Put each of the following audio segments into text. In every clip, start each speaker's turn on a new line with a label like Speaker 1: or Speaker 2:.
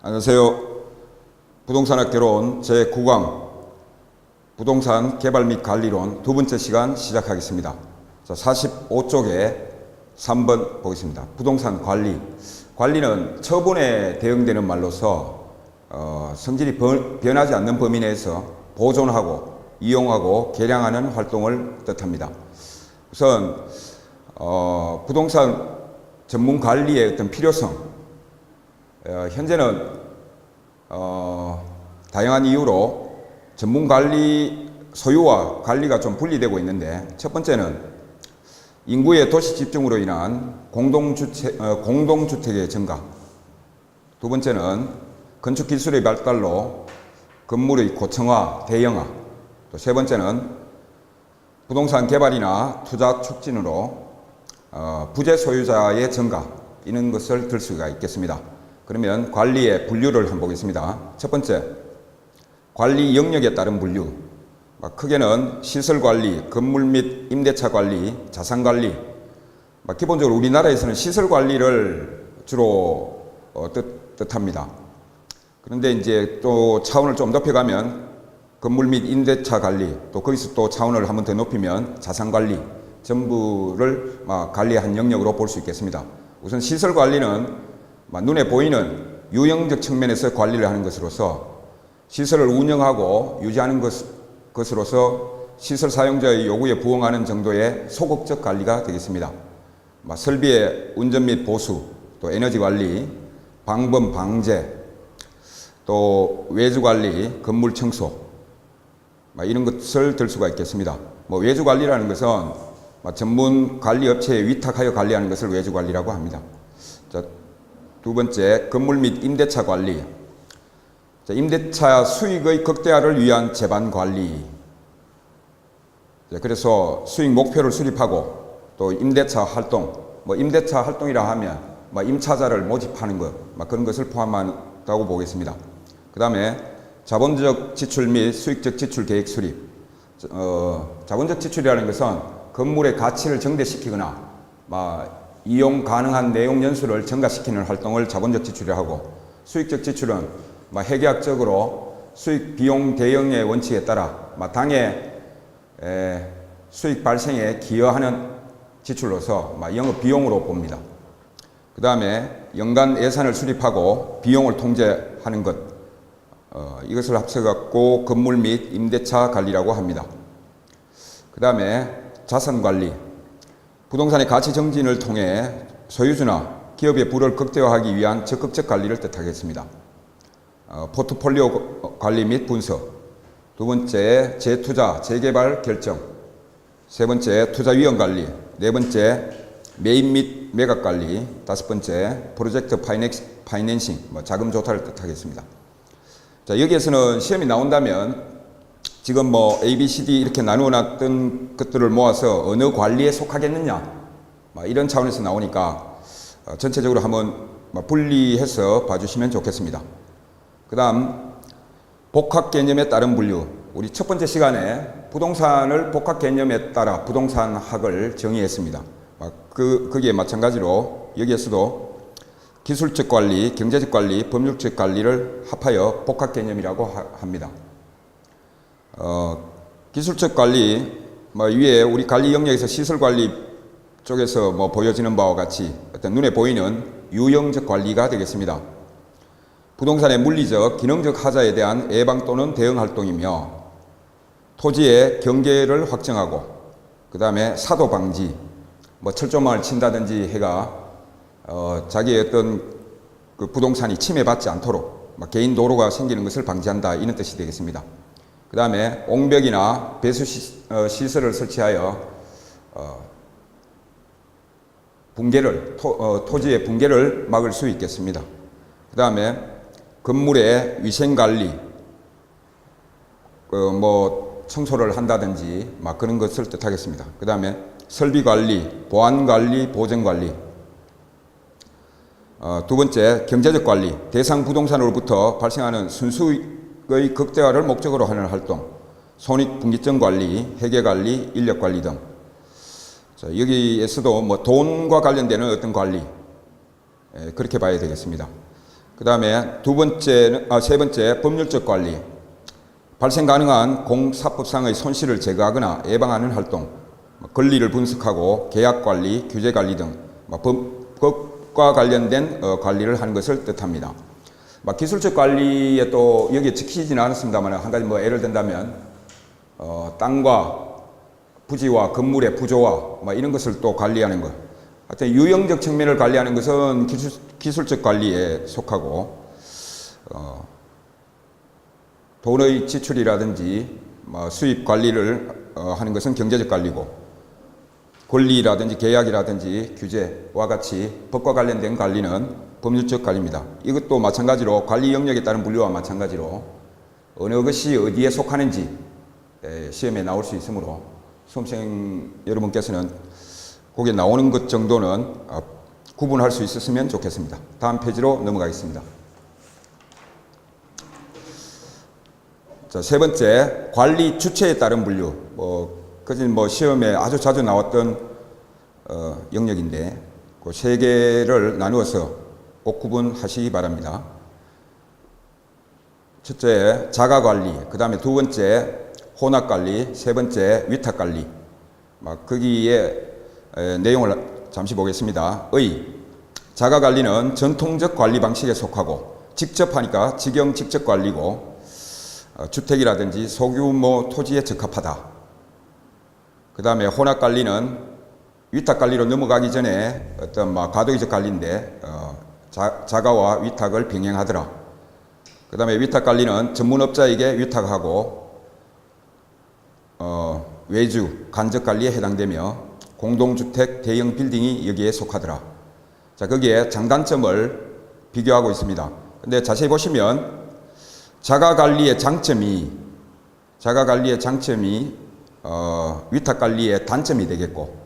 Speaker 1: 안녕하세요. 부동산학개론 제9강 부동산 개발 및 관리론 두 번째 시간 시작하겠습니다. 자, 45쪽에 3번 보겠습니다. 부동산 관리. 관리는 처분에 대응되는 말로서 성질이 변하지 않는 범위 내에서 보존하고 이용하고 개량하는 활동을 뜻합니다. 우선 부동산 전문 관리의 어떤 필요성, 현재는 다양한 이유로 전문 관리 소유와 관리가 좀 분리되고 있는데, 첫 번째는 인구의 도시 집중으로 인한 공동주택의 증가, 두 번째는 건축 기술의 발달로 건물의 고층화, 대형화, 또 세 번째는 부동산 개발이나 투자 촉진으로 부재 소유자의 증가, 이런 것을 들 수가 있겠습니다. 그러면 관리의 분류를 한번 보겠습니다. 첫 번째, 관리 영역에 따른 분류. 크게는 시설관리, 건물 및 임대차 관리, 자산관리. 기본적으로 우리나라에서는 시설관리를 주로 뜻합니다. 그런데 이제 또 차원을 좀 높여가면 건물 및 임대차 관리, 또 거기서 또 차원을 한번 더 높이면 자산관리, 전부를 관리한 영역으로 볼 수 있겠습니다. 우선 시설관리는 눈에 보이는 유형적 측면에서 관리를 하는 것으로서 시설을 운영하고 유지하는 것으로서 시설 사용자의 요구에 부응하는 정도의 소극적 관리가 되겠습니다. 설비의 운전 및 보수, 또 에너지 관리, 방범 방제, 또 외주 관리, 건물 청소, 이런 것을 들 수가 있겠습니다. 외주 관리라는 것은 전문 관리 업체에 위탁하여 관리하는 것을 외주 관리라고 합니다. 자, 두 번째, 건물 및 임대차 관리. 자, 임대차 수익의 극대화를 위한 재반 관리. 자, 그래서 수익 목표를 수립하고 또 임대차 활동, 임대차 활동이라 하면 임차자를 모집하는 것, 그런 것을 포함한다고 보겠습니다. 그 다음에 자본적 지출 및 수익적 지출 계획 수립. 자본적 지출이라는 것은 건물의 가치를 증대시키거나 이용 가능한 내용 연수를 증가시키는 활동을 자본적 지출이라고 하고, 수익적 지출은 회계학적으로 수익 비용 대응의 원칙에 따라 당의 수익 발생에 기여하는 지출로서 영업 비용으로 봅니다. 그 다음에 연간 예산을 수립하고 비용을 통제하는 것, 이것을 합쳐갖고 건물 및 임대차 관리라고 합니다. 그 다음에 자산관리. 부동산의 가치 정진을 통해 소유주나 기업의 부를 극대화하기 위한 적극적 관리를 뜻하겠습니다. 포트폴리오 관리 및 분석. 두 번째, 재투자, 재개발 결정. 세 번째, 투자 위험 관리. 네 번째, 매입 및 매각 관리. 다섯 번째, 프로젝트 파이낸싱, 자금 조달을 뜻하겠습니다. 자, 여기에서는 시험이 나온다면 지금 A, B, C, D 이렇게 나누어놨던 것들을 모아서 어느 관리에 속하겠느냐, 이런 차원에서 나오니까 전체적으로 한번 분리해서 봐주시면 좋겠습니다. 그 다음, 복합 개념에 따른 분류. 우리 첫 번째 시간에 부동산을 복합 개념에 따라 부동산학을 정의했습니다. 거기에 마찬가지로 여기에서도 기술적 관리, 경제적 관리, 법률적 관리를 합하여 복합 개념이라고 합니다. 기술적 관리, 위에 우리 관리 영역에서 시설 관리 쪽에서 보여지는 바와 같이 어떤 눈에 보이는 유형적 관리가 되겠습니다. 부동산의 물리적, 기능적 하자에 대한 예방 또는 대응 활동이며, 토지의 경계를 확정하고, 그 다음에 사도 방지, 철조망을 친다든지 해가 자기의 어떤 그 부동산이 침해받지 않도록 개인 도로가 생기는 것을 방지한다, 이런 뜻이 되겠습니다. 그 다음에 옹벽이나 배수 시설을 설치하여 토지의 붕괴를 막을 수 있겠습니다. 그 다음에 건물의 위생관리, 청소를 한다든지 그런 것을 뜻하겠습니다. 그 다음에 설비관리, 보안관리, 보전관리. 두 번째, 경제적 관리. 대상 부동산으로부터 발생하는 순수의 극대화를 목적으로 하는 활동, 손익분기점 관리, 회계관리, 인력관리 등. 자, 여기에서도 돈과 관련되는 어떤 관리, 그렇게 봐야 되겠습니다. 그 다음에 세 번째, 법률적 관리. 발생 가능한 공사법상의 손실을 제거하거나 예방하는 활동, 권리를 분석하고 계약 관리, 규제 관리 등 법과 관련된 관리를 하는 것을 뜻합니다. 기술적 관리에 또 여기에 지키지는 않았습니다만 한 가지 예를 든다면 땅과 부지와 건물의 부조화 이런 것을 또 관리하는 것. 하여튼 유형적 측면을 관리하는 것은 기술적 관리에 속하고 돈의 지출이라든지 수입 관리를 하는 것은 경제적 관리고 권리라든지 계약이라든지 규제와 같이 법과 관련된 관리는 법률적 관리입니다. 이것도 마찬가지로 관리 영역에 따른 분류와 마찬가지로 어느 것이 어디에 속하는지 시험에 나올 수 있으므로 수험생 여러분께서는 거기에 나오는 것 정도는 구분할 수 있었으면 좋겠습니다. 다음 페이지로 넘어가겠습니다. 자, 세 번째, 관리 주체에 따른 분류. 그것은 시험에 아주 자주 나왔던 영역인데 그 세 개를 나누어서 꼭 구분하시기 바랍니다. 첫째, 자가관리, 그 다음에 두 번째, 혼합관리, 세 번째, 위탁관리. 거기에 내용을 잠시 보겠습니다. 자가관리는 전통적 관리 방식에 속하고 직접 하니까 직영 직접 관리고 주택이라든지 소규모 토지에 적합하다. 그 다음에 혼합관리는 위탁관리로 넘어가기 전에 어떤 과도기적 관리인데 자가와 위탁을 병행하더라. 그 다음에 위탁관리는 전문업자에게 위탁하고 외주, 간접관리에 해당되며 공동주택, 대형 빌딩이 여기에 속하더라. 자, 거기에 장단점을 비교하고 있습니다. 근데 자세히 보시면 자가관리의 장점이 위탁관리의 단점이 되겠고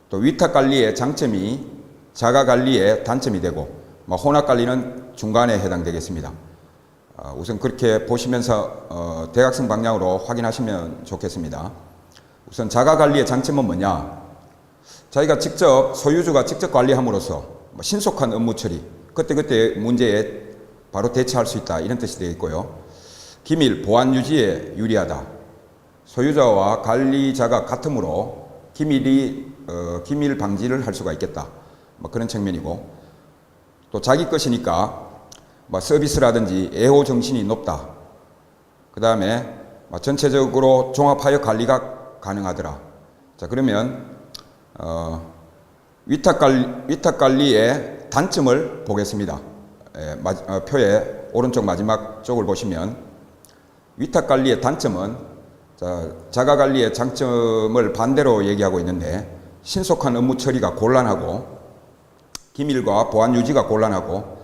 Speaker 1: 또 위탁관리의 장점이 자가관리의 단점이 되고 혼합관리는 중간에 해당되겠습니다. 우선 그렇게 보시면서 대각선 방향으로 확인하시면 좋겠습니다. 우선 자가관리의 장점은 뭐냐? 자기가 직접 소유주가 직접 관리함으로써 신속한 업무 처리, 그때그때 문제에 바로 대처할 수 있다 이런 뜻이 되겠고요. 기밀, 보안 유지에 유리하다. 소유자와 관리자가 같으므로 기밀 방지를 할 수가 있겠다. 그런 측면이고 또 자기 것이니까 서비스라든지 애호 정신이 높다. 그 다음에 전체적으로 종합하여 관리가 가능하더라. 자, 그러면 위탁관리의 단점을 보겠습니다. 표의 오른쪽 마지막 쪽을 보시면 위탁관리의 단점은 자가관리의 장점을 반대로 얘기하고 있는데 신속한 업무 처리가 곤란하고 기밀과 보안 유지가 곤란하고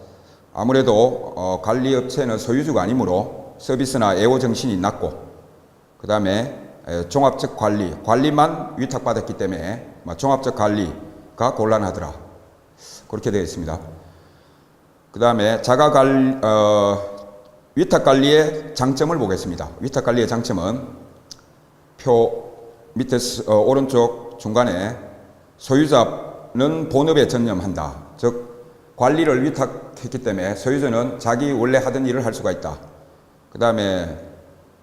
Speaker 1: 아무래도 관리업체는 소유주가 아니므로 서비스나 애호 정신이 낮고 그 다음에 종합적 관리만 위탁받았기 때문에 종합적 관리가 곤란하더라. 그렇게 되어 있습니다. 그 다음에 위탁관리의 장점을 보겠습니다. 위탁관리의 장점은 표 밑에 오른쪽 중간에 소유자는 본업에 전념한다. 즉 관리를 위탁했기 때문에 소유자는 자기 원래 하던 일을 할 수가 있다. 그 다음에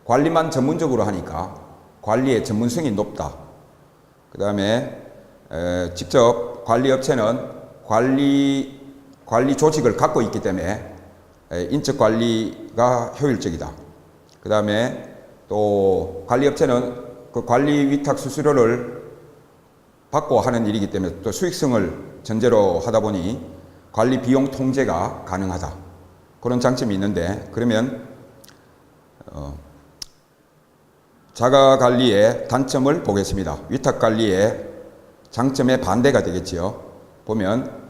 Speaker 1: 관리만 전문적으로 하니까 관리의 전문성이 높다. 그 다음에 직접 관리업체는 관리 조직을 갖고 있기 때문에 인적 관리가 효율적이다. 그 다음에 또 관리업체는 그 관리 위탁 수수료를 받고 하는 일이기 때문에 또 수익성을 전제로 하다 보니 관리 비용 통제가 가능하다. 그런 장점이 있는데 그러면 자가관리의 단점을 보겠습니다. 위탁관리의 장점의 반대가 되겠지요. 보면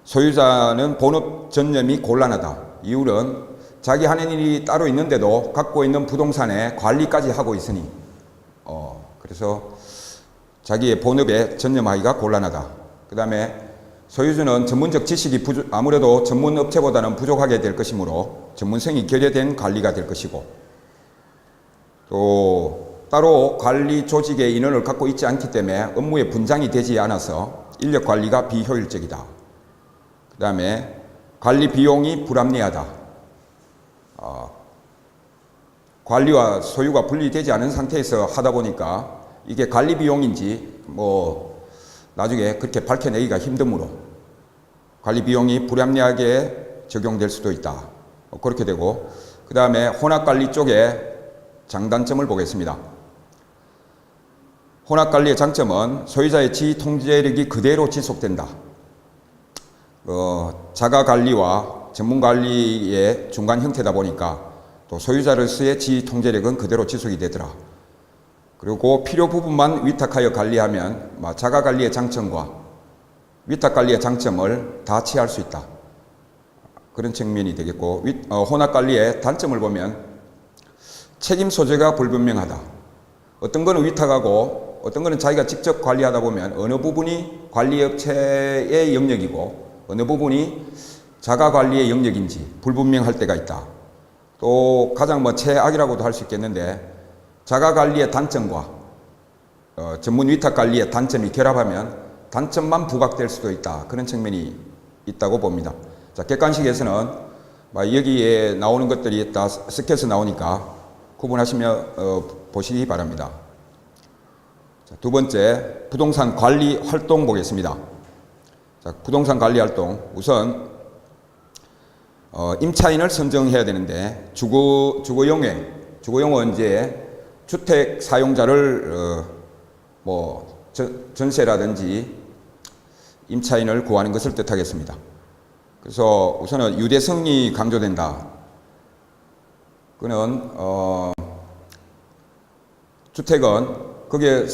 Speaker 1: 소유자는 본업 전념이 곤란하다. 이유는 자기 하는 일이 따로 있는데도 갖고 있는 부동산에 관리까지 하고 있으니 그래서 자기의 본업에 전념하기가 곤란하다. 그 다음에 소유주는 전문적 지식이 아무래도 전문 업체보다는 부족하게 될 것이므로 전문성이 결여된 관리가 될 것이고 또 따로 관리 조직의 인원을 갖고 있지 않기 때문에 업무에 분장이 되지 않아서 인력 관리가 비효율적이다. 그 다음에 관리 비용이 불합리하다. 관리와 소유가 분리되지 않은 상태에서 하다 보니까 이게 관리 비용인지 뭐 나중에 그렇게 밝혀내기가 힘드므로 관리 비용이 불합리하게 적용될 수도 있다. 그렇게 되고, 그 다음에 혼합관리 쪽에 장단점을 보겠습니다. 혼합관리의 장점은 소유자의 지위 통제력이 그대로 지속된다. 자가관리와 전문관리의 중간 형태다 보니까 또 소유자로서의 지위 통제력은 그대로 지속이 되더라. 그리고 필요 부분만 위탁하여 관리하면 자가관리의 장점과 위탁관리의 장점을 다 취할 수 있다. 그런 측면이 되겠고, 혼합관리의 단점을 보면 책임 소재가 불분명하다. 어떤 거는 위탁하고 어떤 거는 자기가 직접 관리하다 보면 어느 부분이 관리업체의 영역이고 어느 부분이 자가관리의 영역인지 불분명할 때가 있다. 또 가장 최악이라고도 할 수 있겠는데, 자가관리의 단점과 전문 위탁관리의 단점이 결합하면 단점만 부각될 수도 있다. 그런 측면이 있다고 봅니다. 자, 객관식에서는 여기에 나오는 것들이 다 스케쳐 나오니까 구분하시며 보시기 바랍니다. 자, 두 번째, 부동산 관리 활동 보겠습니다. 자, 부동산 관리 활동. 우선 임차인을 선정해야 되는데, 주거용은 이제 주택 사용자를 전세라든지 임차인을 구하는 것을 뜻하겠습니다. 그래서 우선은 유대성이 강조된다. 그는 주택은 거기에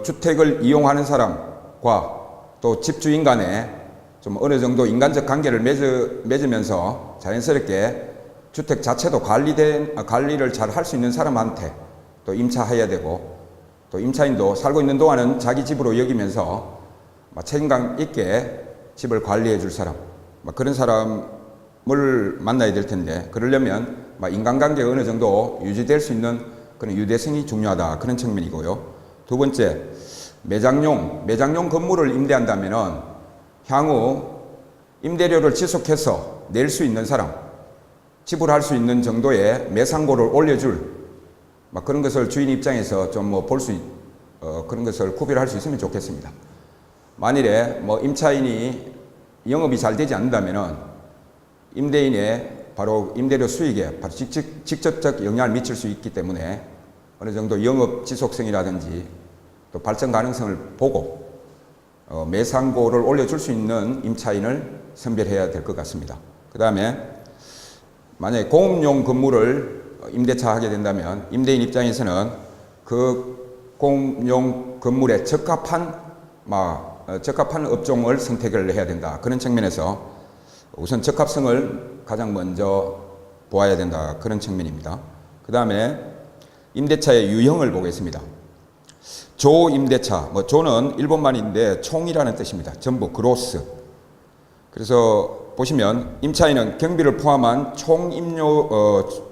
Speaker 1: 주택을 이용하는 사람과 또 집주인 간에 좀 어느 정도 인간적 관계를 맺으면서 자연스럽게 주택 자체도 관리를 잘 할 수 있는 사람한테 또 임차해야 되고, 또 임차인도 살고 있는 동안은 자기 집으로 여기면서 책임감 있게 집을 관리해 줄 사람, 그런 사람을 만나야 될 텐데, 그러려면 인간관계가 어느 정도 유지될 수 있는 그런 유대성이 중요하다. 그런 측면이고요. 두 번째, 매장용 건물을 임대한다면은 향후 임대료를 지속해서 낼 수 있는 사람, 지불할 수 있는 정도의 매상고를 올려줄 그런 것을 주인 입장에서 좀 그런 것을 구별할 수 있으면 좋겠습니다. 만일에 임차인이 영업이 잘 되지 않는다면은 임대인의 바로 임대료 수익에 바로 직접적 영향을 미칠 수 있기 때문에 어느 정도 영업 지속성이라든지 또 발전 가능성을 보고 매상고를 올려줄 수 있는 임차인을 선별해야 될 것 같습니다. 그 다음에 만약에 공업용 건물을 임대차 하게 된다면 임대인 입장에서는 그 공업용 건물에 적합한 업종을 선택을 해야 된다. 그런 측면에서 우선 적합성을 가장 먼저 보아야 된다. 그런 측면입니다. 그 다음에 임대차의 유형을 보겠습니다. 조임대차, 조는 일본말인데 총이라는 뜻입니다. 전부 그로스. 그래서 보시면 임차인은 경비를 포함한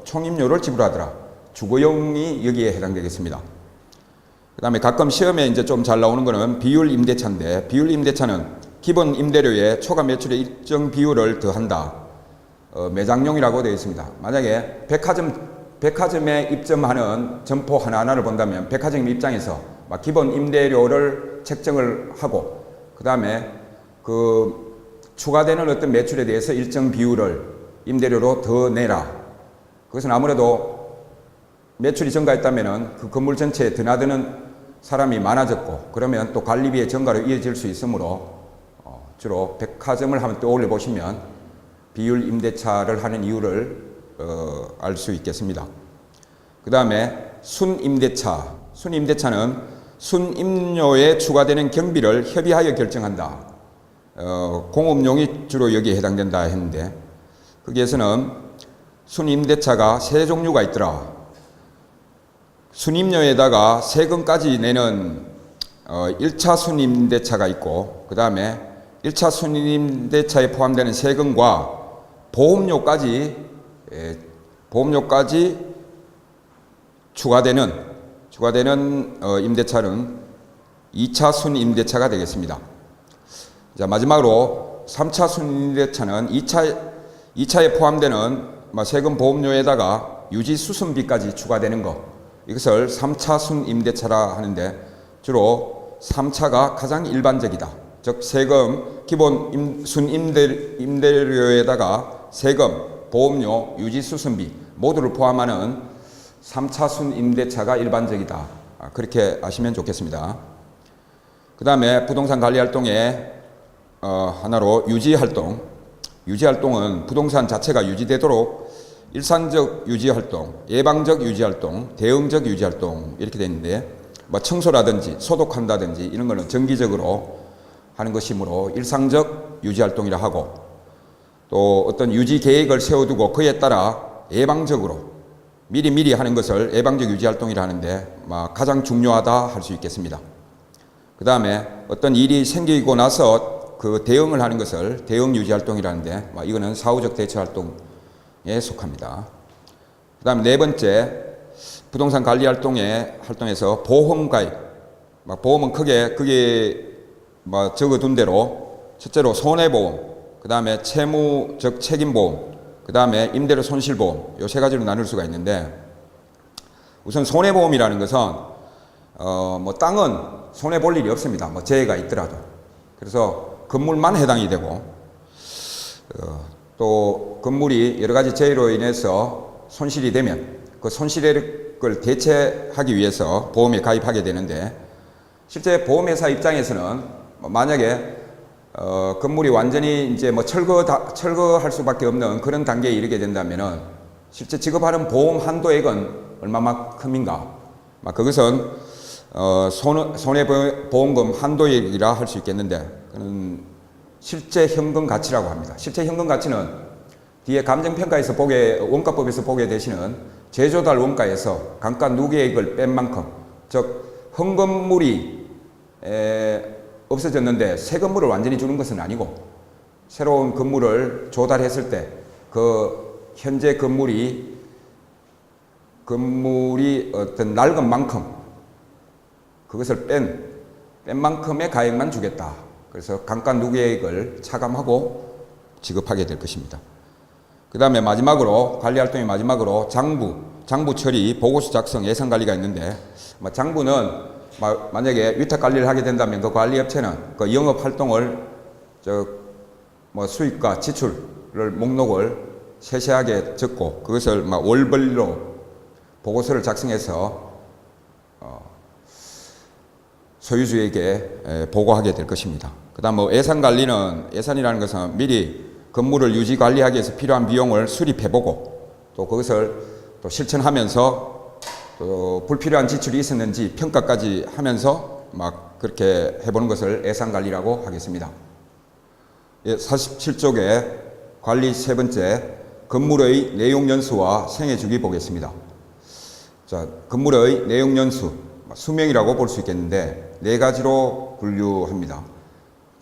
Speaker 1: 총임료를 지불하더라. 주거용이 여기에 해당되겠습니다. 그 다음에 가끔 시험에 이제 좀 잘 나오는 거는 비율 임대차인데, 비율 임대차는 기본 임대료에 초과 매출의 일정 비율을 더한다. 매장용이라고 되어 있습니다. 만약에 백화점에 입점하는 점포 하나하나를 본다면 백화점 입장에서 기본 임대료를 책정을 하고, 그 다음에 추가되는 어떤 매출에 대해서 일정 비율을 임대료로 더 내라. 그것은 아무래도 매출이 증가했다면 그 건물 전체에 드나드는 사람이 많아졌고, 그러면 또 관리비의 증가로 이어질 수 있으므로 주로 백화점을 한번 떠올려 보시면 비율 임대차를 하는 이유를 알 수 있겠습니다. 그 다음에 순임대차. 순임대차는 순임료에 추가되는 경비를 협의하여 결정한다. 공업용이 주로 여기에 해당된다 했는데, 거기에서는 순임대차가 세 종류가 있더라. 순임료에다가 세금까지 내는 1차 순임대차가 있고, 그 다음에 1차 순임대차에 포함되는 세금과 보험료까지 추가되는 임대차는 2차 순임대차가 되겠습니다. 자, 마지막으로 3차 순임대차는 2차에 포함되는 세금 보험료에다가 유지 수선비까지 추가되는 것, 이것을 3차 순임대차라 하는데 주로 3차가 가장 일반적이다. 즉 세금 기본 순임대료에다가 세금, 보험료, 유지 수선비 모두를 포함하는 3차 순임대차가 일반적이다. 그렇게 아시면 좋겠습니다. 그 다음에 부동산 관리 활동의 하나로 유지활동. 유지활동은 부동산 자체가 유지되도록 일상적 유지활동, 예방적 유지활동, 대응적 유지활동 이렇게 되어 있는데 청소라든지 소독한다든지 이런 거는 정기적으로 하는 것이므로 일상적 유지활동이라 하고, 또 어떤 유지 계획을 세워두고 그에 따라 예방적으로 미리 하는 것을 예방적 유지활동이라 하는데 가장 중요하다 할 수 있겠습니다. 그 다음에 어떤 일이 생기고 나서 그 대응을 하는 것을 대응 유지활동이라 하는데 이거는 사후적 대처활동에 속합니다. 그 다음에 네 번째, 부동산 관리 활동에서 보험 가입. 보험은 크게 그게 적어둔 대로 첫째로 손해보험, 그 다음에 채무적 책임보험, 그 다음에 임대료 손실보험, 이 세 가지로 나눌 수가 있는데, 우선 손해보험이라는 것은 땅은 손해 볼 일이 없습니다. 재해가 있더라도. 그래서 건물만 해당이 되고, 또 건물이 여러 가지 재해로 인해서 손실이 되면 그 손실을 대체하기 위해서 보험에 가입하게 되는데, 실제 보험회사 입장에서는 만약에 건물이 완전히 이제 철거할 수밖에 없는 그런 단계에 이르게 된다면은 실제 지급하는 보험 한도액은 얼마만큼인가? 그것은 손해보험금 한도액이라 할 수 있겠는데, 그는 실제 현금 가치라고 합니다. 실제 현금 가치는 뒤에 감정평가에서 원가법에서 보게 되시는 제조달 원가에서 감가 누계액을 뺀 만큼, 즉 헌건물이 없어졌는데 새 건물을 완전히 주는 것은 아니고, 새로운 건물을 조달했을 때 그 현재 건물이 어떤 낡은 만큼 그것을 뺀 만큼의 가액만 주겠다. 그래서 감가 누계액을 차감하고 지급하게 될 것입니다. 그 다음에 마지막으로, 관리활동의 마지막으로 장부 처리, 보고서 작성, 예산관리가 있는데, 장부는 만약에 위탁관리를 하게 된다면 그 관리업체는 그 영업활동을 수입과 지출을 목록을 세세하게 적고 그것을 월별로 보고서를 작성해서 소유주에게 보고하게 될 것입니다. 그 다음 예산관리는, 예산이라는 것은 미리 건물을 유지 관리하기 위해서 필요한 비용을 수립해보고 또 그것을 또 실천하면서 또 불필요한 지출이 있었는지 평가까지 하면서 그렇게 해보는 것을 예산관리라고 하겠습니다. 47쪽에 관리 세 번째, 건물의 내용연수와 생애주기 보겠습니다. 자, 건물의 내용연수, 수명이라고 볼 수 있겠는데 네 가지로 분류합니다.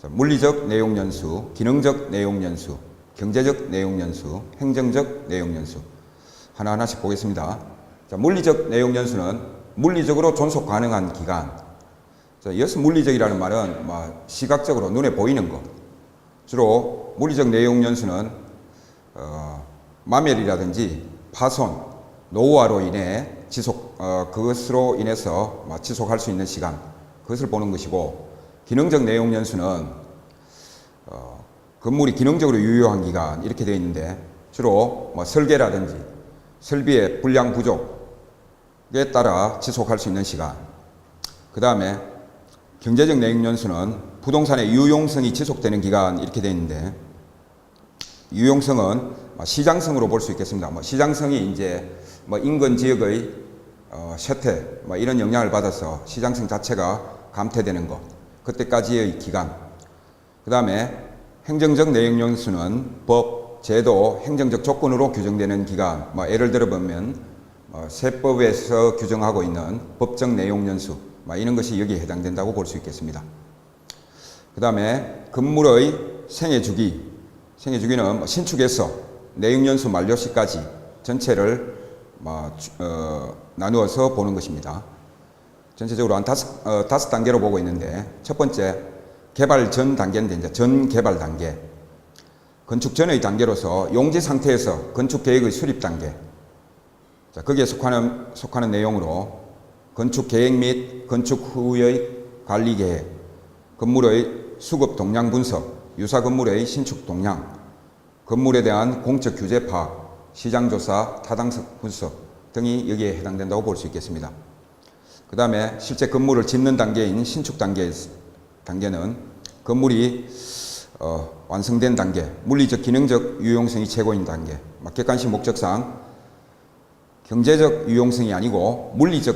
Speaker 1: 자, 물리적 내용연수, 기능적 내용연수, 경제적 내용연수, 행정적 내용연수. 하나하나씩 보겠습니다. 자, 물리적 내용연수는 물리적으로 존속 가능한 기간. 자, 이것은 물리적이라는 말은 시각적으로 눈에 보이는 것. 주로 물리적 내용연수는 마멸이라든지 파손, 노후화로 인해 그것으로 인해서 지속할 수 있는 시간, 그것을 보는 것이고, 기능적 내용연수는 건물이 기능적으로 유효한 기간 이렇게 되어 있는데 주로 설계라든지 설비의 불량 부족에 따라 지속할 수 있는 시간. 그 다음에 경제적 내용연수는 부동산의 유용성이 지속되는 기간 이렇게 되어 있는데, 유용성은 시장성으로 볼 수 있겠습니다. 시장성이 이제 인근 지역의 쇠퇴 이런 영향을 받아서 시장성 자체가 감퇴되는 것, 그때까지의 기간. 그 다음에 행정적 내용연수는 법, 제도, 행정적 조건으로 규정되는 기간. 예를 들어 보면 세법에서 규정하고 있는 법적 내용연수, 이런 것이 여기에 해당된다고 볼 수 있겠습니다. 그 다음에 건물의 생애주기. 생애주기는 신축에서 내용연수 만료 시까지 전체를 나누어서 보는 것입니다. 전체적으로 한 다섯 단계로 보고 있는데, 첫 번째 개발 전 단계인데 이제 전 개발 단계. 건축 전의 단계로서 용지 상태에서 건축 계획의 수립 단계. 자, 거기에 속하는 내용으로 건축 계획 및 건축 후의 관리 계획, 건물의 수급 동량 분석, 유사 건물의 신축 동량, 건물에 대한 공적 규제 파악, 시장 조사, 타당성 분석 등이 여기에 해당된다고 볼 수 있겠습니다. 그 다음에 실제 건물을 짓는 단계인 신축 단계는 건물이 완성된 단계, 물리적 기능적 유용성이 최고인 단계, 객관식 목적상 경제적 유용성이 아니고 물리적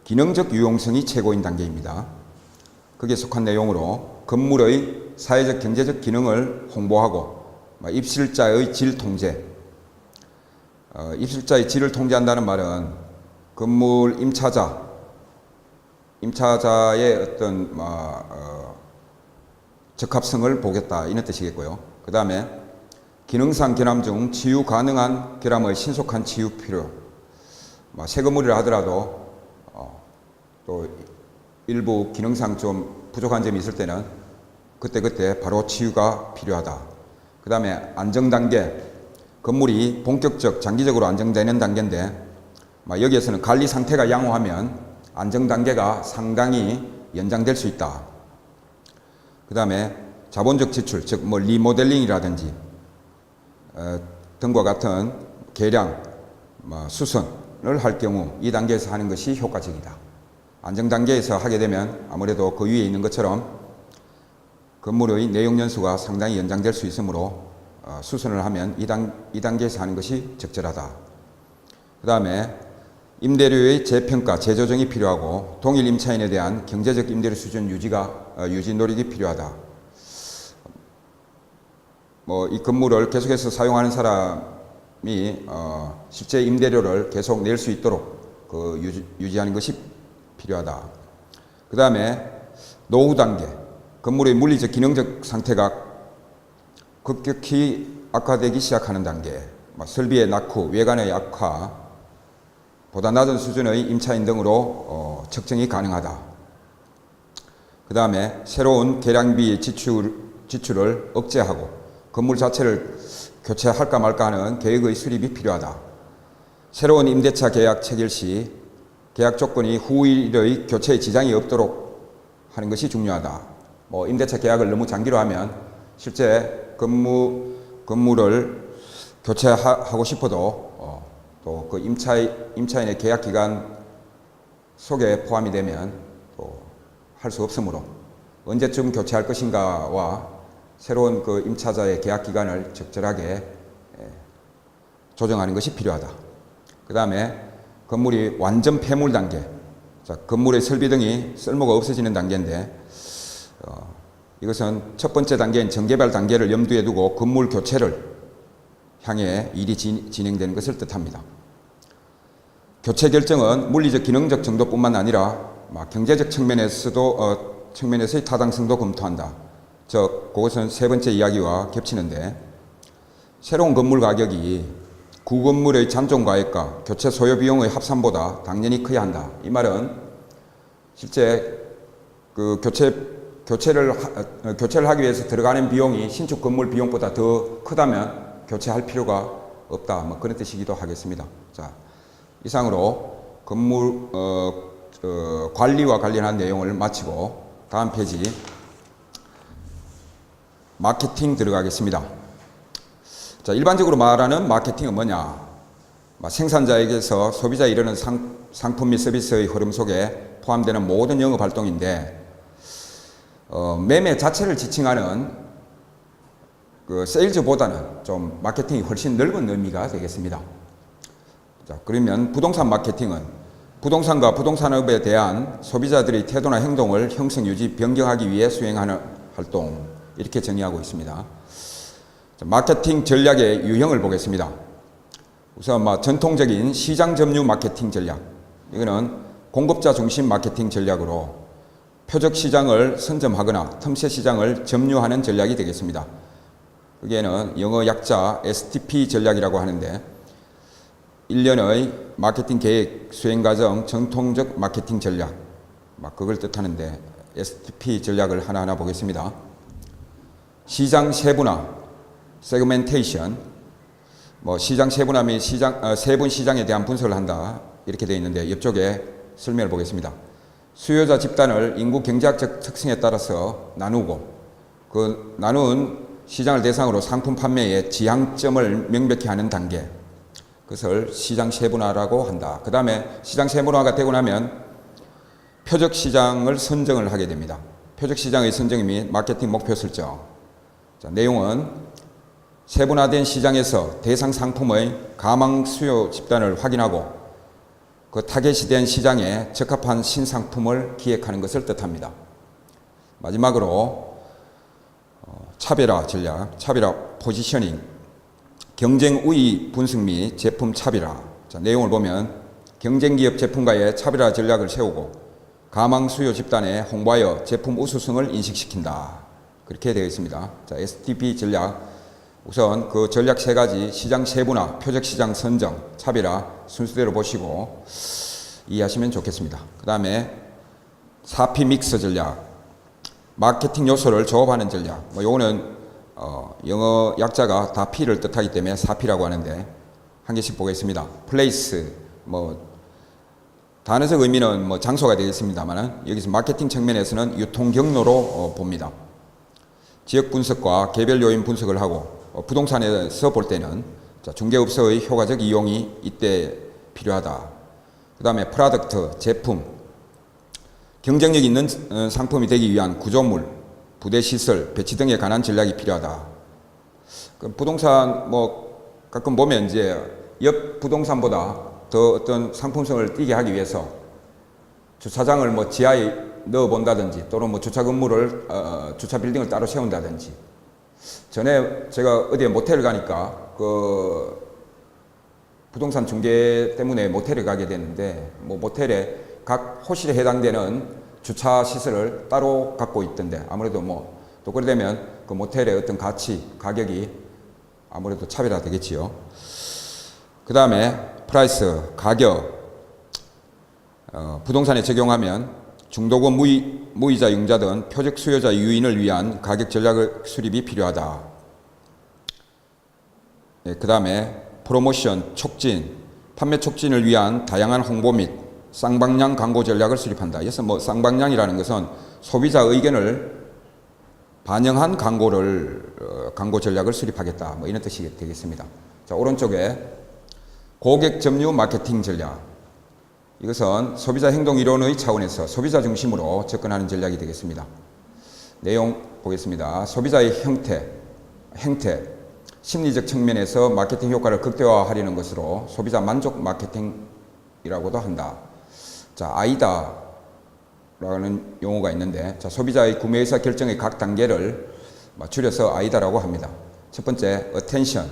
Speaker 1: 기능적 유용성이 최고인 단계입니다. 거기에 속한 내용으로 건물의 사회적 경제적 기능을 홍보하고 입실자의 질 통제, 입실자의 질을 통제한다는 말은 건물 임차자의 어떤 적합성을 보겠다 이런 뜻이겠고요. 그 다음에 기능상 결함 중 치유 가능한 결함의 신속한 치유 필요. 새 건물이라 하더라도 또 일부 기능상 좀 부족한 점이 있을 때는 그때 바로 치유가 필요하다. 그 다음에 안정 단계, 건물이 본격적 장기적으로 안정되는 단계인데 여기에서는 관리 상태가 양호하면 안정 단계가 상당히 연장될 수 있다. 그 다음에 자본적 지출, 즉 리모델링이라든지 등과 같은 개량, 수선을 할 경우 이 단계에서 하는 것이 효과적이다. 안정 단계에서 하게 되면 아무래도 그 위에 있는 것처럼 건물의 내용 연수가 상당히 연장될 수 있으므로 수선을 하면 이 단계에서 하는 것이 적절하다. 그 다음에 임대료의 재평가, 재조정이 필요하고 동일 임차인에 대한 경제적 임대료 수준 유지 노력이 필요하다. 이 건물을 계속해서 사용하는 사람이 실제 임대료를 계속 낼 수 있도록 유지하는 것이 필요하다. 그 다음에 노후 단계, 건물의 물리적 기능적 상태가 급격히 악화되기 시작하는 단계, 설비의 낙후, 외관의 약화, 보다 낮은 수준의 임차인 등으로 측정이 가능하다. 그 다음에 새로운 계량비 지출을 억제하고 건물 자체를 교체할까 말까 하는 계획의 수립이 필요하다. 새로운 임대차 계약 체결 시 계약 조건이 후일의 교체에 지장이 없도록 하는 것이 중요하다. 임대차 계약을 너무 장기로 하면 실제 건물을 교체하고 싶어도 또 그 임차인의 계약 기간 속에 포함이 되면 또 할 수 없으므로 언제쯤 교체할 것인가와 새로운 그 임차자의 계약 기간을 적절하게 조정하는 것이 필요하다. 그 다음에 건물이 완전 폐물 단계, 건물의 설비 등이 쓸모가 없어지는 단계인데 이것은 첫 번째 단계인 정개발 단계를 염두에 두고 건물 교체를 향해 일이 진행되는 것을 뜻합니다. 교체 결정은 물리적 기능적 정도뿐만 아니라 경제적 측면에서의 타당성도 검토한다. 즉 그것은 세 번째 이야기와 겹치는데 새로운 건물 가격이 구건물의 잔존가액과 교체 소요 비용의 합산보다 당연히 커야 한다. 이 말은 실제 그 교체를 하기 위해서 들어가는 비용이 신축 건물 비용보다 더 크다면 교체할 필요가 없다. 그런 뜻이기도 하겠습니다. 자, 이상으로 건물 관리와 관련한 내용을 마치고 다음 페이지 마케팅 들어가겠습니다. 자, 일반적으로 말하는 마케팅은 뭐냐? 생산자에게서 소비자에 이르는 상품 및 서비스의 흐름 속에 포함되는 모든 영업 활동인데 매매 자체를 지칭하는 그 세일즈보다는 좀 마케팅이 훨씬 넓은 의미가 되겠습니다. 자, 그러면 부동산 마케팅은 부동산과 부동산업에 대한 소비자들의 태도나 행동을 형성, 유지, 변경하기 위해 수행하는 활동, 이렇게 정의하고 있습니다. 자, 마케팅 전략의 유형을 보겠습니다. 우선 전통적인 시장 점유 마케팅 전략, 이거는 공급자 중심 마케팅 전략으로 표적 시장을 선점하거나 틈새 시장을 점유하는 전략이 되겠습니다. 여기에는 영어 약자 STP 전략이라고 하는데 1년의 마케팅 계획 수행 과정 전통적 마케팅 전략, 그걸 뜻하는데 STP 전략을 하나하나 보겠습니다. 시장 세분화, 세그멘테이션, 뭐 시장 세분화 및 세분 시장에 대한 분석을 한다 이렇게 되어 있는데 옆쪽에 설명을 보겠습니다. 수요자 집단을 인구 경제학적 특성에 따라서 나누고 그 나눈 시장을 대상으로 상품 판매의 지향점을 명백히 하는 단계, 그것을 시장 세분화라고 한다. 그 다음에 시장 세분화가 되고 나면 표적 시장을 선정을 하게 됩니다. 표적 시장의 선정 및 마케팅 목표 설정. 자, 내용은 세분화된 시장에서 대상 상품의 가망 수요 집단을 확인하고 그 타겟이 된 시장에 적합한 신상품을 기획하는 것을 뜻합니다. 마지막으로 차별화 전략, 차별화 포지셔닝, 경쟁 우위 분석 및 제품 차별화. 자, 내용을 보면 경쟁기업 제품과의 차별화 전략을 세우고 가망 수요 집단에 홍보하여 제품 우수성을 인식시킨다. 그렇게 되어 있습니다. 자, SDP 전략. 우선 그 전략 세 가지 시장 세분화, 표적 시장 선정, 차별화 순서대로 보시고 이해하시면 좋겠습니다. 그 다음에 4P 믹스 전략, 마케팅 요소를 조합하는 전략. 뭐 요거는 영어 약자가 다 P를 뜻하기 때문에 4P라고 하는데 한 개씩 보겠습니다. 플레이스, 뭐 단어적 의미는 뭐 장소가 되겠습니다만 여기서 마케팅 측면에서는 유통 경로로 봅니다. 지역 분석과 개별 요인 분석을 하고 부동산에서 볼 때는 중개업소의 효과적 이용이 이때 필요하다. 그 다음에 프로덕트, 제품, 경쟁력 있는 상품이 되기 위한 구조물, 부대 시설, 배치 등에 관한 전략이 필요하다. 부동산 뭐 가끔 보면 이제 옆 부동산보다 더 어떤 상품성을 띄게 하기 위해서 주차장을 뭐 지하에 넣어 본다든지 또는 뭐 주차 건물을 주차 빌딩을 따로 세운다든지. 전에 제가 어디에 모텔을 가니까 그 부동산 중개 때문에 모텔을 가게 됐는데 뭐 모텔에 각 호실에 해당되는 주차 시설을 따로 갖고 있던데 아무래도 뭐 또 그래 되면 그 모텔의 어떤 가격이 아무래도 차별화 되겠지요. 그 다음에 프라이스, 가격, 부동산에 적용하면 중도금 무이자 융자 등 표적 수요자 유인을 위한 가격 전략 수립이 필요하다. 네, 그 다음에 프로모션, 촉진, 판매 촉진을 위한 다양한 홍보 및 쌍방향 광고 전략을 수립한다. 그래서 뭐 쌍방향이라는 것은 소비자 의견을 반영한 광고 전략을 수립하겠다. 뭐 이런 뜻이 되겠습니다. 자, 오른쪽에 고객 점유 마케팅 전략. 이것은 소비자 행동 이론의 차원에서 소비자 중심으로 접근하는 전략이 되겠습니다. 내용 보겠습니다. 소비자의 행태, 심리적 측면에서 마케팅 효과를 극대화하려는 것으로 소비자 만족 마케팅이라고도 한다. 자, 아이다라는 용어가 있는데, 자, 소비자의 구매의사 결정의 각 단계를 줄여서 아이다라고 합니다. 첫 번째, attention.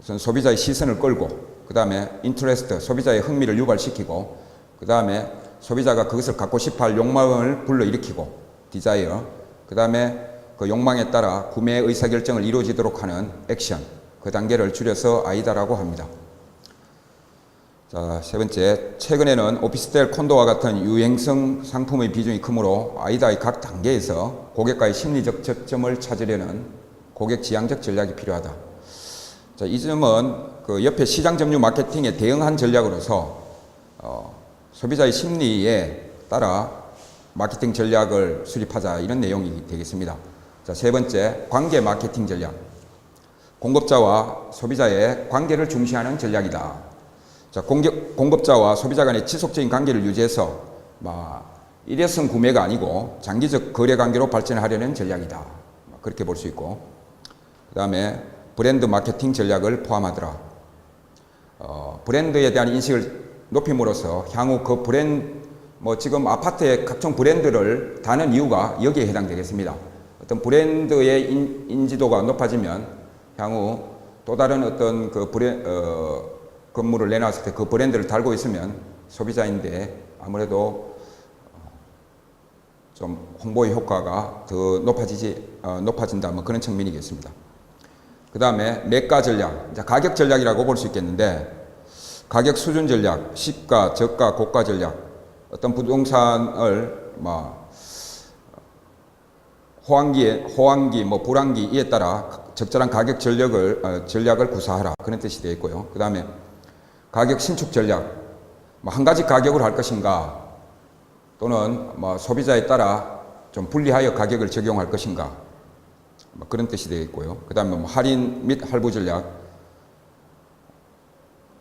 Speaker 1: 우선 소비자의 시선을 끌고, 그 다음에 interest, 소비자의 흥미를 유발시키고, 그 다음에 소비자가 그것을 갖고 싶어 할 욕망을 불러일으키고, desire, 그 다음에 그 욕망에 따라 구매 의사결정을 이루어지도록 하는 액션, 그 단계를 줄여서 아이다라고 합니다. 자, 세 번째, 최근에는 오피스텔, 콘도와 같은 유행성 상품의 비중이 크므로 아이다의 각 단계에서 고객과의 심리적 접점을 찾으려는 고객 지향적 전략이 필요하다. 자, 이 점은 그 옆에 시장 점유 마케팅에 대응한 전략으로서 소비자의 심리에 따라 마케팅 전략을 수립하자, 이런 내용이 되겠습니다. 자, 세 번째, 관계 마케팅 전략. 공급자와 소비자의 관계를 중시하는 전략이다. 자, 공급자와 소비자 간의 지속적인 관계를 유지해서 일회성 구매가 아니고 장기적 거래 관계로 발전하려는 전략이다. 그렇게 볼 수 있고, 그 다음에 브랜드 마케팅 전략을 포함하더라. 브랜드에 대한 인식을 높임으로써 향후 그 지금 아파트의 각종 브랜드를 다는 이유가 여기에 해당되겠습니다. 어떤 브랜드의 인지도가 높아지면 향후 또 다른 어떤 그 건물을 내놨을 때 그 브랜드를 달고 있으면 소비자인데 아무래도 좀 홍보의 효과가 더 높아진다, 뭐 그런 측면이겠습니다. 그 다음에 매가 전략, 가격 전략이라고 볼 수 있겠는데, 가격 수준 전략, 시가, 저가, 고가 전략, 어떤 부동산을 호황기, 불황기 이에 따라 적절한 가격 전략을 구사하라. 그런 뜻이 되어 있고요. 그 다음에 가격 신축 전략. 뭐 한 가지 가격으로 할 것인가, 또는 뭐 소비자에 따라 좀 분리하여 가격을 적용할 것인가, 뭐 그런 뜻이 되어 있고요. 그 다음에 뭐 할인 및 할부 전략.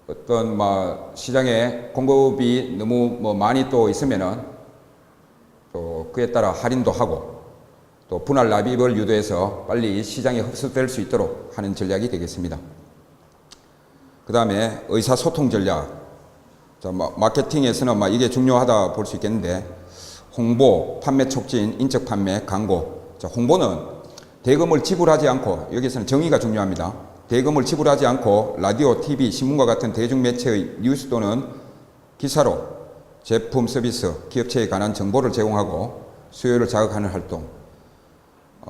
Speaker 1: 어떤 뭐 시장에 공급이 너무 뭐 많이 또 있으면은 또 그에 따라 할인도 하고, 또 분할 납입을 유도해서 빨리 시장에 흡수될 수 있도록 하는 전략이 되겠습니다. 그 다음에 의사소통 전략. 자, 마케팅에서는 이게 중요하다 볼 수 있겠는데, 홍보, 판매 촉진, 인적 판매, 광고. 자, 홍보는 대금을 지불하지 않고, 여기서는 정의가 중요합니다. 대금을 지불하지 않고 라디오, TV, 신문과 같은 대중매체의 뉴스 또는 기사로 제품, 서비스, 기업체에 관한 정보를 제공하고 수요를 자극하는 활동.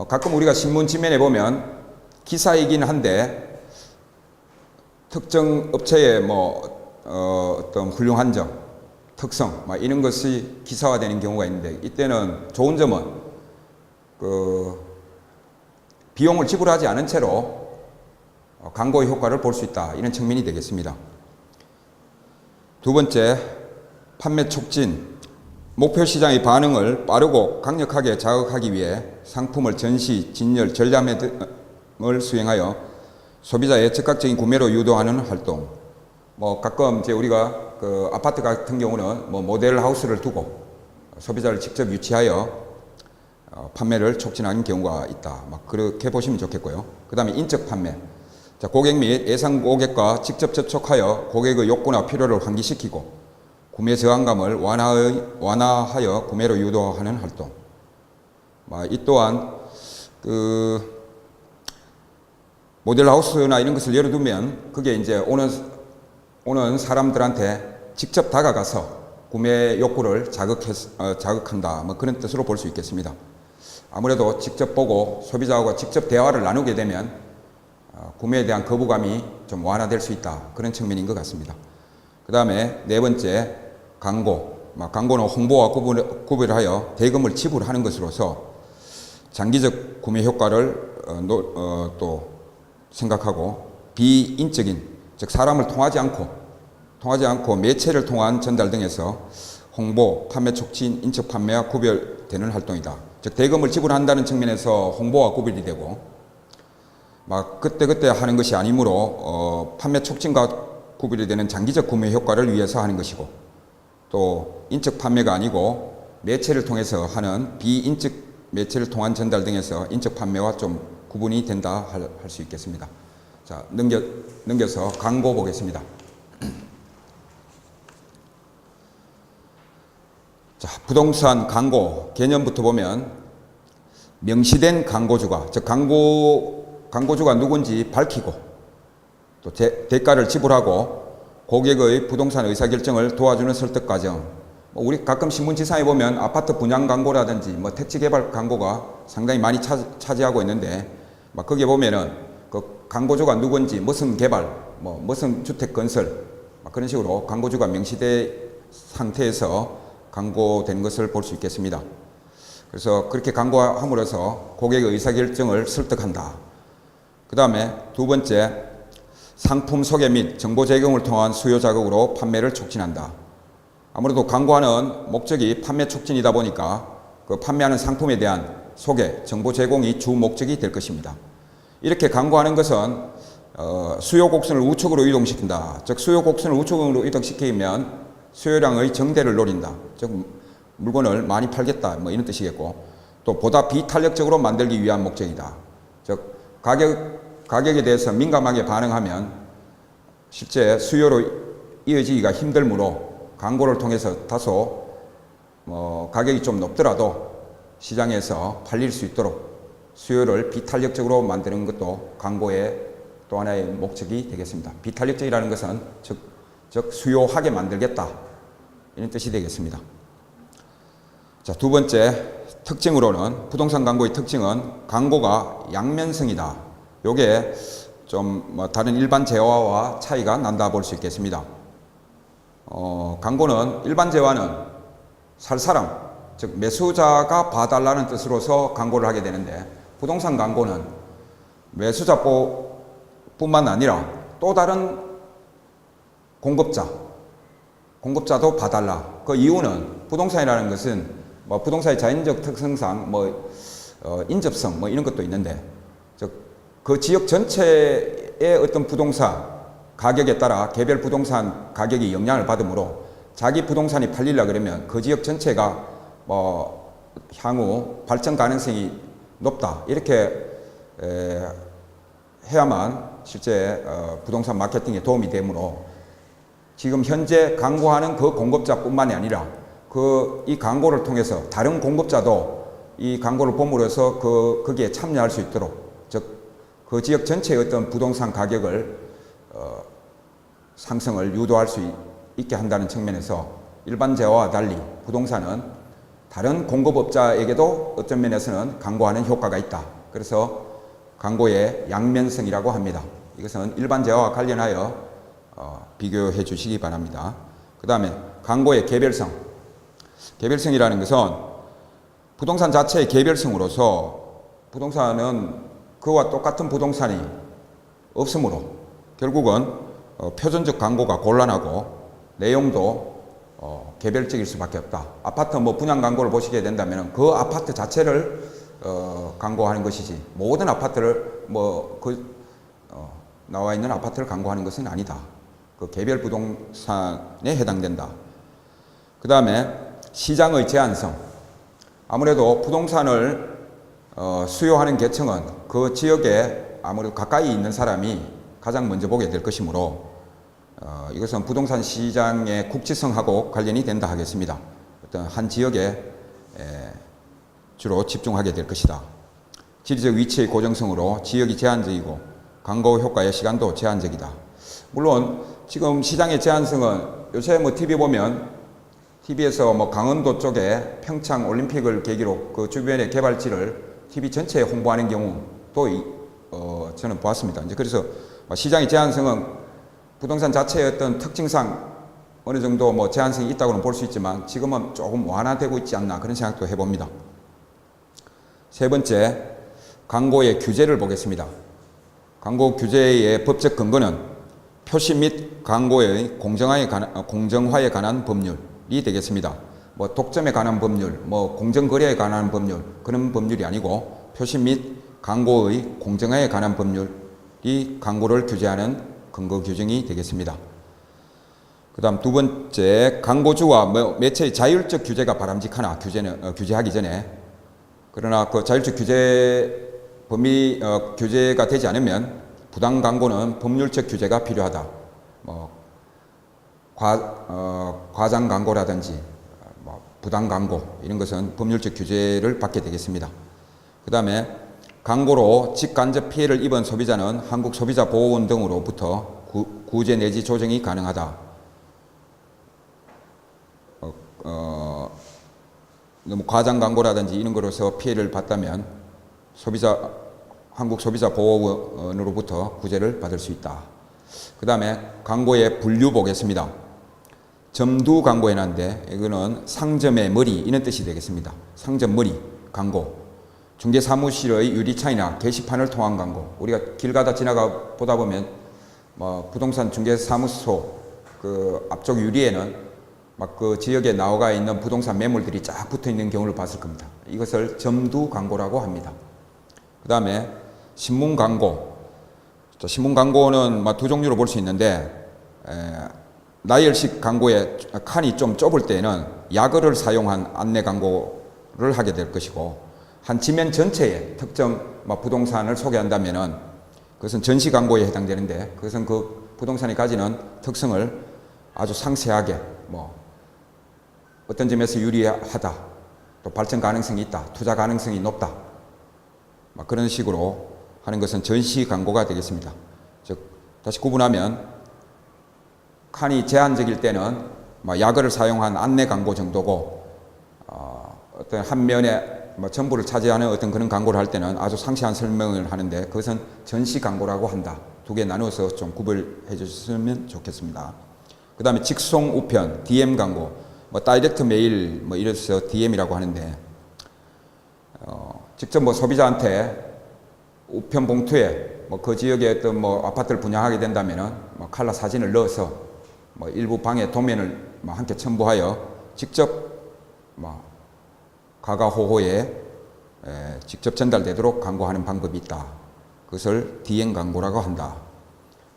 Speaker 1: 가끔 우리가 신문 지면에 보면 기사이긴 한데 특정 업체의 어떤 훌륭한 점, 특성, 이런 것이 기사화되는 경우가 있는데, 이때는 좋은 점은 비용을 지불하지 않은 채로 광고의 효과를 볼 수 있다. 이런 측면이 되겠습니다. 두 번째, 판매 촉진. 목표 시장의 반응을 빠르고 강력하게 자극하기 위해 상품을 전시, 진열, 전략 등을 수행하여 소비자의 즉각적인 구매로 유도하는 활동. 가끔 이제 우리가 아파트 같은 경우는 모델 하우스를 두고 소비자를 직접 유치하여 판매를 촉진하는 경우가 있다. 그렇게 보시면 좋겠고요. 그 다음에 인적 판매. 자, 고객 및 예상 고객과 직접 접촉하여 고객의 욕구나 필요를 환기시키고 구매 저항감을 완화하여 구매로 유도하는 활동. 이 또한 모델 하우스나 이런 것을 예로 두면 그게 이제 오는 사람들한테 직접 다가가서 구매 욕구를 자극한다. 그런 뜻으로 볼 수 있겠습니다. 아무래도 직접 보고 소비자하고 직접 대화를 나누게 되면 구매에 대한 거부감이 좀 완화될 수 있다. 그런 측면인 것 같습니다. 그 다음에 네 번째, 광고. 광고는 홍보와 구별하여 대금을 지불하는 것으로서 장기적 구매 효과를 또 생각하고, 비인적인, 즉 사람을 통하지 않고 매체를 통한 전달 등에서 홍보, 판매 촉진, 인적 판매와 구별되는 활동이다. 즉 대금을 지불한다는 측면에서 홍보와 구별이 되고, 그때그때 하는 것이 아니므로 판매 촉진과 구별이 되는 장기적 구매 효과를 위해서 하는 것이고, 또 인적 판매가 아니고 매체를 통해서 하는 비인적 매체를 통한 전달 등에서 인적 판매와 좀 구분이 된다 할 수 있겠습니다. 자, 넘겨서 광고 보겠습니다. 자, 부동산 광고 개념부터 보면 명시된 광고주가, 즉 광고주가 누군지 밝히고 또 대가를 지불하고 고객의 부동산 의사결정을 도와주는 설득 과정. 우리 가끔 신문지상에 보면 아파트 분양 광고라든지 택지 개발 광고가 상당히 많이 차지하고 있는데, 거기에 보면은 그 광고주가 누군지, 무슨 개발, 무슨 주택 건설, 그런 식으로 광고주가 명시된 상태에서 광고되는 것을 볼 수 있겠습니다. 그래서 그렇게 광고함으로써 고객의 의사결정을 설득한다. 그 다음에 두 번째, 상품 소개 및 정보 제공을 통한 수요 자극으로 판매를 촉진한다. 아무래도 광고하는 목적이 판매 촉진이다 보니까 그 판매하는 상품에 대한 소개, 정보 제공이 주 목적이 될 것입니다. 이렇게 광고하는 것은 수요 곡선을 우측으로 이동시킨다. 즉 수요 곡선을 우측으로 이동시키면 수요량의 정대를 노린다. 즉 물건을 많이 팔겠다, 이런 뜻이겠고, 또 보다 비탄력적으로 만들기 위한 목적이다. 즉 가격에 대해서 민감하게 반응하면 실제 수요로 이어지기가 힘들므로 광고를 통해서 다소 가격이 좀 높더라도 시장에서 팔릴 수 있도록 수요를 비탄력적으로 만드는 것도 광고의 또 하나의 목적이 되겠습니다. 비탄력적이라는 것은 즉 수요하게 만들겠다, 이런 뜻이 되겠습니다. 자, 두 번째 특징으로는, 부동산 광고의 특징은 광고가 양면성이다. 요게 좀 다른 일반 재화와 차이가 난다 볼 수 있겠습니다. 광고는, 일반 재화는 살 사람, 즉 매수자가 봐달라는 뜻으로서 광고를 하게 되는데, 부동산 광고는 매수자뿐만 아니라 또 다른 공급자도 봐달라. 그 이유는 부동산이라는 것은 뭐 부동산의 자연적 특성상 인접성 이런 것도 있는데 그 지역 전체의 어떤 부동산 가격에 따라 개별 부동산 가격이 영향을 받으므로 자기 부동산이 팔리려 그러면 그 지역 전체가 향후 발전 가능성이 높다 이렇게 해야만 실제 부동산 마케팅에 도움이 되므로 지금 현재 광고하는 그 공급자뿐만이 아니라 이 광고를 통해서 다른 공급자도 이 광고를 봄으로써 거기에 참여할 수 있도록 그 지역 전체의 어떤 부동산 가격을 상승을 유도할 수 있게 한다는 측면에서 일반 재화와 달리 부동산은 다른 공급업자에게도 어떤 면에서는 광고하는 효과가 있다. 그래서 광고의 양면성이라고 합니다. 이것은 일반 재화와 관련하여 비교해 주시기 바랍니다. 그 다음에 광고의 개별성. 개별성이라는 것은 부동산 자체의 개별성으로서 부동산은 그와 똑같은 부동산이 없으므로 결국은 표준적 광고가 곤란하고 내용도 개별적일 수밖에 없다. 아파트 분양 광고를 보시게 된다면 그 아파트 자체를 광고하는 것이지 모든 아파트를 나와 있는 아파트를 광고하는 것은 아니다. 그 개별 부동산에 해당된다. 그 다음에 시장의 제한성. 아무래도 부동산을 수요하는 계층은 그 지역에 아무래도 가까이 있는 사람이 가장 먼저 보게 될 것이므로 이것은 부동산 시장의 국지성하고 관련이 된다 하겠습니다. 어떤 한 지역에 주로 집중하게 될 것이다. 지리적 위치의 고정성으로 지역이 제한적이고 광고 효과의 시간도 제한적이다. 물론 지금 시장의 제한성은 요새 TV 보면 TV에서 강원도 쪽에 평창 올림픽을 계기로 그 주변의 개발지를 TV 전체에 홍보하는 경우도 저는 보았습니다. 이제 그래서 시장의 제한성은 부동산 자체의 어떤 특징상 어느 정도 제한성이 있다고는 볼 수 있지만 지금은 조금 완화되고 있지 않나 그런 생각도 해봅니다. 세 번째, 광고의 규제를 보겠습니다. 광고 규제의 법적 근거는 표시 및 광고의 공정화에 관한 법률이 되겠습니다. 독점에 관한 법률, 공정거래에 관한 법률 그런 법률이 아니고 표시 및 광고의 공정화에 관한 법률이 광고를 규제하는 근거 규정이 되겠습니다. 그 다음 두 번째, 광고주와 매체의 자율적 규제가 바람직하나 규제하기 전에 그러나 그 자율적 규제가 되지 않으면 부당 광고는 법률적 규제가 필요하다. 과장 광고라든지 부당 광고 이런 것은 법률적 규제를 받게 되겠습니다. 그 다음에 광고로 직간접 피해를 입은 소비자는 한국소비자보호원 등으로부터 구제 내지 조정이 가능하다. 너무 과장 광고라든지 이런 거로서 피해를 봤다면 한국소비자보호원으로부터 구제를 받을 수 있다. 그 다음에 광고의 분류 보겠습니다. 점두 광고 해놨는데 이거는 상점의 머리 이런 뜻이 되겠습니다. 상점 머리 광고, 중개사무실의 유리창이나 게시판을 통한 광고. 우리가 길 가다 지나가 보다 보면 부동산 중개사무소 그 앞쪽 유리에는 그 지역에 나와 있는 부동산 매물들이 쫙 붙어 있는 경우를 봤을 겁니다. 이것을 점두 광고라고 합니다. 그 다음에 신문 광고. 신문 광고는 두 종류로 볼 수 있는데 나열식 광고의 칸이 좀 좁을 때에는 야거를 사용한 안내 광고를 하게 될 것이고 한 지면 전체에 특정 부동산을 소개한다면은 그것은 전시 광고에 해당되는데 그것은 그 부동산이 가지는 특성을 아주 상세하게 어떤 점에서 유리하다, 또 발전 가능성이 있다, 투자 가능성이 높다, 그런 식으로 하는 것은 전시 광고가 되겠습니다. 즉 다시 구분하면 칸이 제한적일 때는 야거를 사용한 안내 광고 정도고 어떤 한 면에 전부를 차지하는 어떤 그런 광고를 할 때는 아주 상세한 설명을 하는데 그것은 전시 광고라고 한다. 두 개 나누어서 좀 구별해 주셨으면 좋겠습니다. 그 다음에 직송 우편, DM 광고, 다이렉트 메일 이래서 DM이라고 하는데 직접 소비자한테 우편 봉투에 뭐 그 지역에 어떤 뭐 아파트를 분양하게 된다면은 뭐 칼라 사진을 넣어서 뭐 일부 방에 도면을 뭐 함께 첨부하여 직접 뭐 가가호호에 직접 전달되도록 광고하는 방법이 있다. 그것을 DM 광고라고 한다.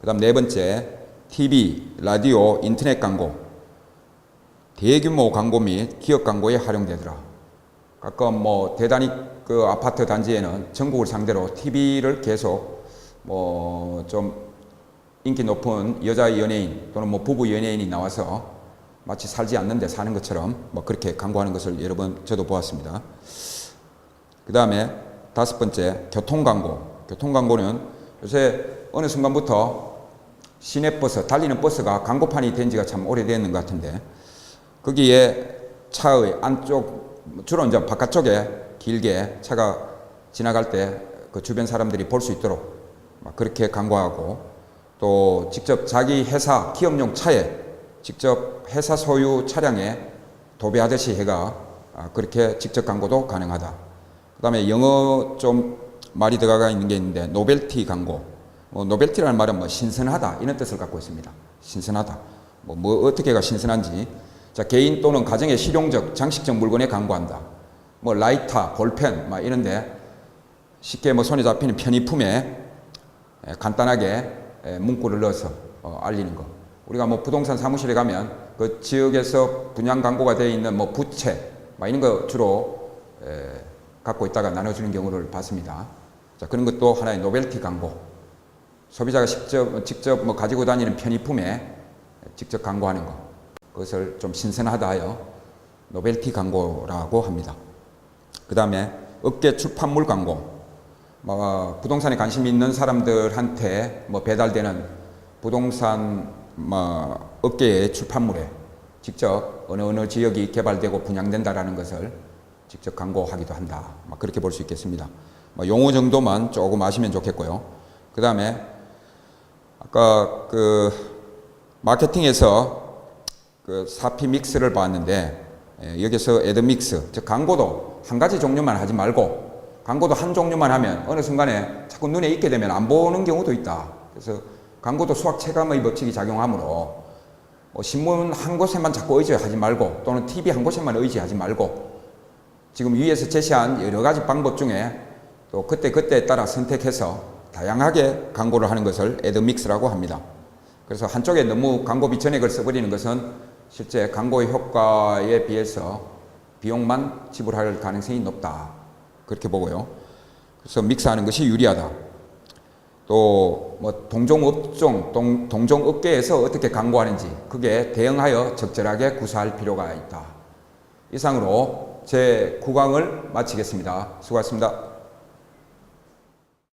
Speaker 1: 그 다음 네 번째, TV, 라디오, 인터넷 광고. 대규모 광고 및 기업 광고에 활용되더라. 가끔 뭐 대단히 그 아파트 단지에는 전국을 상대로 TV를 계속 뭐 좀 인기 높은 여자 연예인 또는 뭐 부부 연예인이 나와서 마치 살지 않는데 사는 것처럼 뭐 그렇게 광고하는 것을 여러 번 저도 보았습니다. 그 다음에 다섯 번째, 교통 광고. 교통 광고는 요새 어느 순간부터 시내버스, 달리는 버스가 광고판이 된 지가 참 오래됐는 것 같은데, 거기에 차의 안쪽, 주로 이제 바깥쪽에 길게 차가 지나갈 때 그 주변 사람들이 볼 수 있도록 그렇게 광고하고, 또 직접 자기 회사, 기업용 차에 직접 회사 소유 차량에 도배하듯이 해가 그렇게 직접 광고도 가능하다. 그 다음에 영어 좀 말이 들어가 있는 게 있는데, 노벨티 광고. 노벨티라는 말은 뭐 신선하다 이런 뜻을 갖고 있습니다. 신선하다. 뭐 어떻게가 신선한지. 자, 개인 또는 가정의 실용적, 장식적 물건에 광고한다. 뭐 라이터, 볼펜 막 이런데 쉽게 뭐 손에 잡히는 편의품에 간단하게 문구를 넣어서 알리는 거. 우리가 뭐 부동산 사무실에 가면 그 지역에서 분양 광고가 되어 있는 뭐 부채 막 이런 거 주로 갖고 있다가 나눠주는 경우를 봤습니다. 자, 그런 것도 하나의 노벨티 광고. 소비자가 직접 뭐 가지고 다니는 편의품에 직접 광고하는 것. 그것을 좀 신선하다 하여 노벨티 광고라고 합니다. 그 다음에 업계 출판물 광고. 뭐 부동산에 관심이 있는 사람들한테 뭐 배달되는 부동산 뭐 업계의 출판물에 직접 어느 지역이 개발되고 분양된다라는 것을 직접 광고하기도 한다. 그렇게 볼 수 있겠습니다. 용어 정도만 조금 아시면 좋겠고요. 그 다음에 아까 그 마케팅에서 그 4P 믹스를 봤는데, 여기서 애드 믹스, 즉 광고도 한 가지 종류만 하지 말고 광고도 한 종류만 하면 어느 순간에 자꾸 눈에 익게 되면 안 보는 경우도 있다. 그래서 광고도 수학 체감의 법칙이 작용하므로 신문 한 곳에만 자꾸 의지하지 말고, 또는 TV 한 곳에만 의지하지 말고, 지금 위에서 제시한 여러 가지 방법 중에 또 그때그때에 따라 선택해서 다양하게 광고를 하는 것을 애드믹스라고 합니다. 그래서 한쪽에 너무 광고비 전액을 써버리는 것은 실제 광고의 효과에 비해서 비용만 지불할 가능성이 높다. 그렇게 보고요. 그래서 믹스하는 것이 유리하다. 또 뭐 동종업종, 동종업계에서 어떻게 광고하는지 그게 대응하여 적절하게 구사할 필요가 있다. 이상으로 제 9강을 마치겠습니다. 수고하셨습니다.